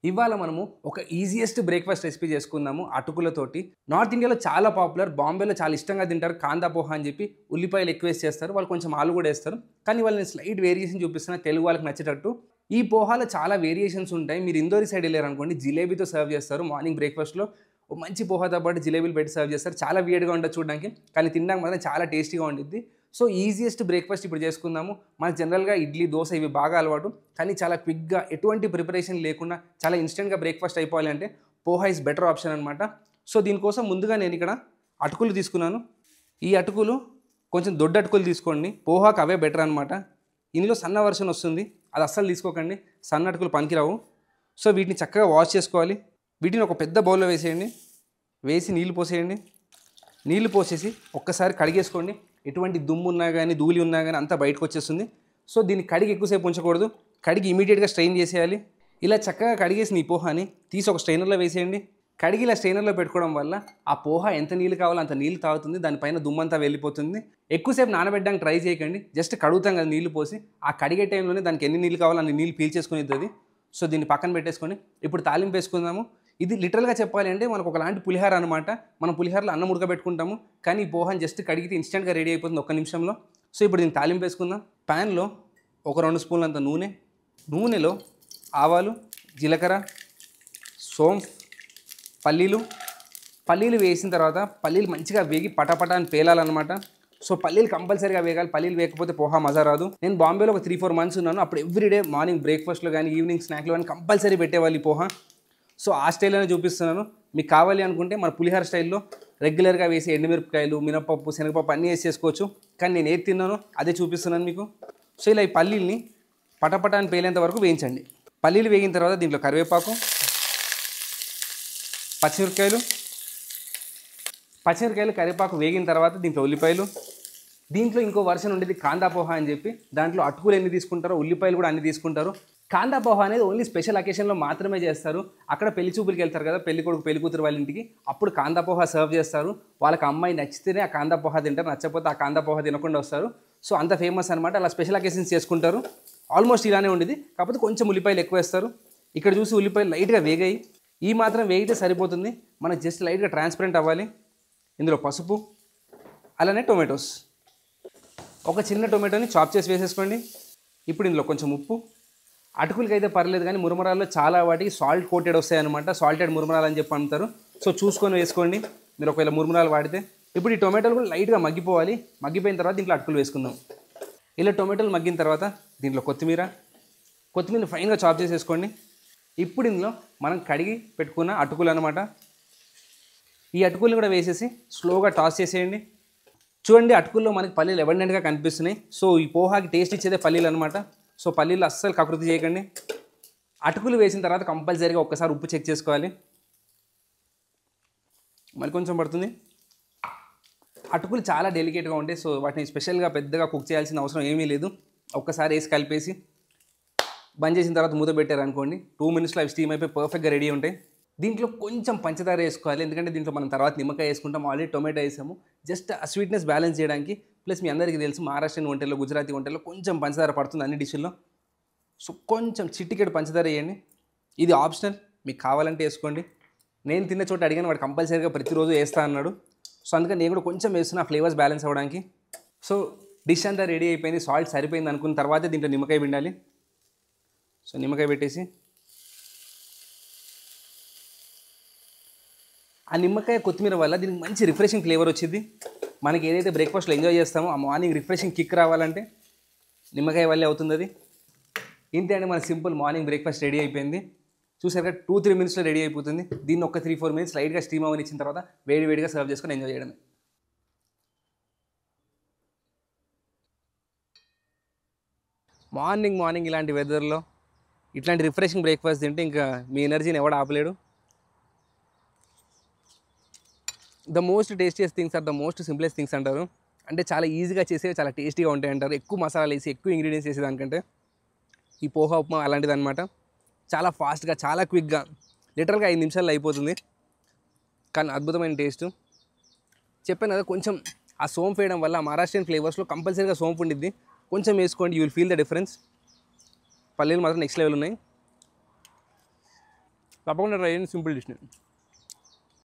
ఇవాళ మనము ఒక ఈజియెస్ట్ బ్రేక్ఫాస్ట్ రెసిపీ చేసుకుందాము అటుకులతోటి. నార్త్ ఇండియాలో చాలా పాపులర్, బాంబేలో చాలా ఇష్టంగా తింటారు కాందా పోహా అని చెప్పి. ఉల్లిపాయలు ఎక్కువ వేసి చేస్తారు, వాళ్ళు కొంచెం ఆలు కూడా వేస్తారు. కానీ వాళ్ళు నేను స్లైట్ వేరియేషన్ చూపిస్తున్నా తెలుగు వాళ్ళకి నచ్చేటట్టు. ఈ పోహాలో చాలా వేరియేషన్స్ ఉంటాయి. మీరు ఇందోరి సైడ్ వెళ్ళారు అనుకోండి, జిలేబీతో సర్వ్ చేస్తారు మార్నింగ్ బ్రేక్ఫాస్ట్లో. ఓ మంచి పోహాతో పాటు జిలేబీలు పెట్టి సర్వ్ చేస్తారు. చాలా వియర్డ్గా ఉంటుంది చూడడానికి, కానీ తినడానికి మాత్రం చాలా టేస్టీగా ఉంటుంది. సో ఈజియెస్ట్ బ్రేక్ఫాస్ట్ ఇప్పుడు చేసుకుందాము. మనకు జనరల్గా ఇడ్లీ, దోశ ఇవి బాగా అలవాటు, కానీ చాలా క్విక్గా ఎటువంటి ప్రిపరేషన్ లేకుండా చాలా ఇన్స్టెంట్గా బ్రేక్ఫాస్ట్ అయిపోవాలి అంటే పోహా ఇస్ బెటర్ ఆప్షన్ అనమాట. సో దీనికోసం ముందుగా నేను ఇక్కడ అటుకులు తీసుకున్నాను. ఈ అటుకులు కొంచెం దొడ్డ అటుకులు తీసుకోండి, పోహాకు అవే బెటర్ అనమాట. ఇందులో సన్న వర్షన్ వస్తుంది, అది అస్సలు తీసుకోకండి, సన్న అటుకులు పనికిరావు. సో వీటిని చక్కగా వాష్ చేసుకోవాలి. వీటిని ఒక పెద్ద బౌల్లో వేసేయండి, వేసి నీళ్ళు పోసేయండి. నీళ్ళు పోసేసి ఒక్కసారి కడిగేసుకోండి. ఎటువంటి దుమ్ము ఉన్నా కానీ ధూళి ఉన్నా కానీ అంతా బయటకు వచ్చేస్తుంది. సో దీన్ని కడిగి ఎక్కువసేపు ఉంచకూడదు, కడిగి ఇమీడియట్గా స్ట్రెయిన్ చేసేయాలి. ఇలా చక్కగా కడిగేసిన ఈ పోహాని తీసి ఒక స్ట్రైనర్లో వేసేయండి. కడిగి ఇలా స్ట్రైనర్లో పెట్టుకోవడం వల్ల ఆ పోహా ఎంత నీళ్ళు కావాలో అంత నీళ్ళు తాగుతుంది, దానిపైన దుమ్మంతా వెళ్ళిపోతుంది. ఎక్కువసేపు నానబెట్టడానికి ట్రై చేయకండి, జస్ట్ కడుగుతాం కదా నీళ్ళు పోసి, ఆ కడిగే టైంలోనే దానికి ఎన్ని నీళ్ళు కావాలో అన్ని నీళ్ళు పీల్చేసుకుని ఇస్తుంది. సో దీన్ని పక్కన పెట్టేసుకొని ఇప్పుడు తాలింపు వేసుకుందాము. ఇది లిటరల్గా చెప్పాలి అంటే మనకు ఒకలాంటి పులిహార అనమాట. మనం పులిహారలో అన్నం ఉడకబెట్టుకుంటాము, కానీ ఈ పోహాని జస్ట్ కడిగితే ఇన్స్టెంట్గా రెడీ అయిపోతుంది ఒక్క నిమిషంలో. సో ఇప్పుడు దీన్ని తాలింపు వేసుకుందాం. ప్యాన్లో ఒక 2 స్పూన్లంత నూనె, నూనెలో ఆవాలు, జీలకర్ర, సోంఫ్, పల్లీలు వేసిన తర్వాత పల్లీలు మంచిగా వేగి పటాపటా అని పేలాలన్నమాట. సో పల్లీలు కంపల్సరీగా వేగాలి, పల్లీలు వేయకపోతే పోహా మజా రాదు. నేను బాంబేలో ఒక 3-4 మంత్స్ ఉన్నాను, అప్పుడు ఎవ్రీడే మార్నింగ్ బ్రేక్ఫాస్ట్లో కానీ ఈవినింగ్ స్నాక్లో కానీ కంపల్సరీ పెట్టేవాళ్ళు ఈ పోహా. సో ఆ స్టైల్లోనే చూపిస్తున్నాను. మీకు కావాలి అనుకుంటే మన పులిహార స్టైల్లో రెగ్యులర్గా వేసి ఎండుమిరపకాయలు, మినపప్పు, శనగపప్పు అన్నీ వేసి చేసుకోవచ్చు, కానీ నేను ఏది తిన్నానో అదే చూపిస్తున్నాను మీకు. సో ఇలా ఈ పల్లీల్ని పటపటాన్ని పేలేంత వరకు వేయించండి. పల్లీలు వేగిన తర్వాత దీంట్లో కరివేపాకు, పచ్చిమిరకాయలు, కరివేపాకు వేగిన తర్వాత దీంట్లో ఉల్లిపాయలు. దీంట్లో ఇంకో వర్షన్ ఉండేది కాందా పోహా అని చెప్పి, దాంట్లో అటుకులు ఎన్ని తీసుకుంటారో ఉల్లిపాయలు కూడా అన్ని తీసుకుంటారు. కాందా పోహా అనేది ఓన్లీ స్పెషల్ అకేషన్లో మాత్రమే చేస్తారు. అక్కడ పెళ్లి చూపులకి వెళ్తారు కదా, పెళ్లి కొడుకు పెళ్లి కూతురు వాళ్ళ ఇంటికి, అప్పుడు కాందా పోహా సర్వ్ చేస్తారు. వాళ్ళకి అమ్మాయి నచ్చితేనే ఆ కాందా పోహా తింటారు, నచ్చకపోతే ఆ కాందా పోహా తినకుండా వస్తారు. సో అంత ఫేమస్ అనమాట. అలా స్పెషల్ అకేషన్స్ చేసుకుంటారు. ఆల్మోస్ట్ ఇలానే ఉండేది, కాకపోతే కొంచెం ఉల్లిపాయలు ఎక్కువ వేస్తారు. ఇక్కడ చూసి ఉల్లిపాయలు లైట్గా వేగాయి, ఈ మాత్రం వేగితే సరిపోతుంది. మనకు జస్ట్ లైట్గా ట్రాన్స్పరెంట్ అవ్వాలి. ఇందులో పసుపు, అలానే టొమాటోస్, ఒక చిన్న టొమాటోని చాప్ చేసి వేసేసుకోండి. ఇప్పుడు ఇందులో కొంచెం ఉప్పు. అటుకులకి అయితే పర్లేదు, కానీ మురమరాల్లో చాలా వాటికి సాల్ట్ కోటెడ్ వస్తాయన్నమాట, సాల్టెడ్ మురమరాలు అని చెప్పి అంటారు. సో చూసుకొని వేసుకోండి మీరు ఒకవేళ మురమరాలు వాడితే. ఇప్పుడు ఈ టొమాటోలు కూడా లైట్గా మగ్గిపోవాలి. మగ్గిపోయిన తర్వాత దీంట్లో అటుకులు వేసుకుందాం. ఇలా టొమాటోలు మగ్గిన తర్వాత దీంట్లో కొత్తిమీర ఫైన్గా చాప్ చేసేసుకోండి. ఇప్పుడు ఇందులో మనం కడిగి పెట్టుకున్న అటుకులు అనమాట, ఈ అటుకులు కూడా వేసేసి స్లోగా టాస్ చేసేయండి. చూడండి అటుకుల్లో మనకి పల్లీలు ఎబండెంట్గా కనిపిస్తున్నాయి. సో ఈ పోహాకి టేస్ట్ ఇచ్చేదే పల్లీలు అనమాట. సో పల్లీలు అస్సలు కకృతి చేయకండి. అటుకులు వేసిన తర్వాత కంపల్సరీగా ఒక్కసారి ఉప్పు చెక్ చేసుకోవాలి, మళ్ళీ కొంచెం పడుతుంది. అటుకులు చాలా డెలికేట్గా ఉంటాయి, సో వాటిని స్పెషల్గా పెద్దగా కుక్ చేయాల్సిన అవసరం ఏమీ లేదు. ఒక్కసారి వేసి కలిపేసి బంద్ చేసిన తర్వాత మూత పెట్టారనుకోండి, 2 మినిట్స్లో అవి స్టీమ్ అయిపోయి పర్ఫెక్ట్గా రెడీ ఉంటాయి. దీంట్లో కొంచెం పంచదార వేసుకోవాలి, ఎందుకంటే దీంట్లో మనం తర్వాత నిమ్మకాయ వేసుకుంటాం, ఆల్రెడీ టొమాటో వేసాము. జస్ట్ ఆ స్వీట్నెస్ బ్యాలెన్స్ చేయడానికి. ప్లస్ మీ అందరికీ తెలుసు మహారాష్ట్రన్ వంటల్లో, గుజరాతీ వంటల్లో కొంచెం పంచదార పడుతుంది అన్ని డిష్ల్లో. సో కొంచెం చిటికెడు పంచదార వేయండి. ఇది ఆప్షనల్, మీకు కావాలంటే వేసుకోండి. నేను తిన్న చోట అడిగాను, వాడు కంపల్సరీగా ప్రతిరోజు వేస్తా అన్నాడు. సో అందుకని నేను కూడా కొంచెం వేస్తున్నా ఫ్లేవర్స్ బ్యాలెన్స్ అవ్వడానికి. సో డిష్ అంతా రెడీ అయిపోయింది, సాల్ట్ సరిపోయింది అనుకున్న తర్వాతే దీంట్లో నిమ్మకాయ పిండాలి. సో నిమ్మకాయ పెట్టేసి ఆ నిమ్మకాయ కొత్తిమీర వల్ల దీనికి మంచి రిఫ్రెషింగ్ ఫ్లేవర్ వచ్చింది. మనకి ఏదైతే బ్రేక్ఫాస్ట్లో ఎంజాయ్ చేస్తామో ఆ మార్నింగ్ రిఫ్రెషింగ్ కిక్ రావాలంటే నిమ్మకాయ వల్లే అవుతుంది అది. ఇంతే అండి, మన సింపుల్ మార్నింగ్ బ్రేక్ఫాస్ట్ రెడీ అయిపోయింది. చూసారు కదా, 2-3 మినిట్స్లో రెడీ అయిపోతుంది. దీన్ని ఒక 3-4 మినిట్స్ లైట్గా స్టీమ్ అవనిచ్చిన తర్వాత వేడిగా సర్వ్ చేసుకొని ఎంజాయ్ చేయడమే. మార్నింగ్ ఇలాంటి వెదర్లో ఇట్లాంటి రిఫ్రెషింగ్ బ్రేక్ఫాస్ట్ తింటే ఇంకా మీ ఎనర్జీని ఎవడు ఆపలేడు. The most tastiest things are the most simplest things అంటారు. అంటే చాలా ఈజీగా చేసేవి చాలా టేస్టీగా ఉంటాయి అంటారు. ఎక్కువ మసాలాలు వేసి ఎక్కువ ఇంగ్రీడియంట్స్ వేసేదానికంటే ఈ పోహా ఉప్మా అలాంటిది అనమాట. చాలా ఫాస్ట్గా, చాలా క్విక్గా, లిటరల్గా 5 నిమిషాల్లో అయిపోతుంది, కానీ అద్భుతమైన టేస్ట్. చెప్పాను కదా, కొంచెం ఆ సోంపు వేయడం వల్ల మహారాష్ట్రియన్ ఫ్లేవర్స్లో కంపల్సరీగా సోంపు ఉండిద్ది. కొంచెం వేసుకోండి, you will feel the difference. పల్లీలు మాత్రం నెక్స్ట్ లెవెల్ ఉన్నాయి. తప్పకుండా ట్రై చేయండి, సింపుల్ డిష్ని.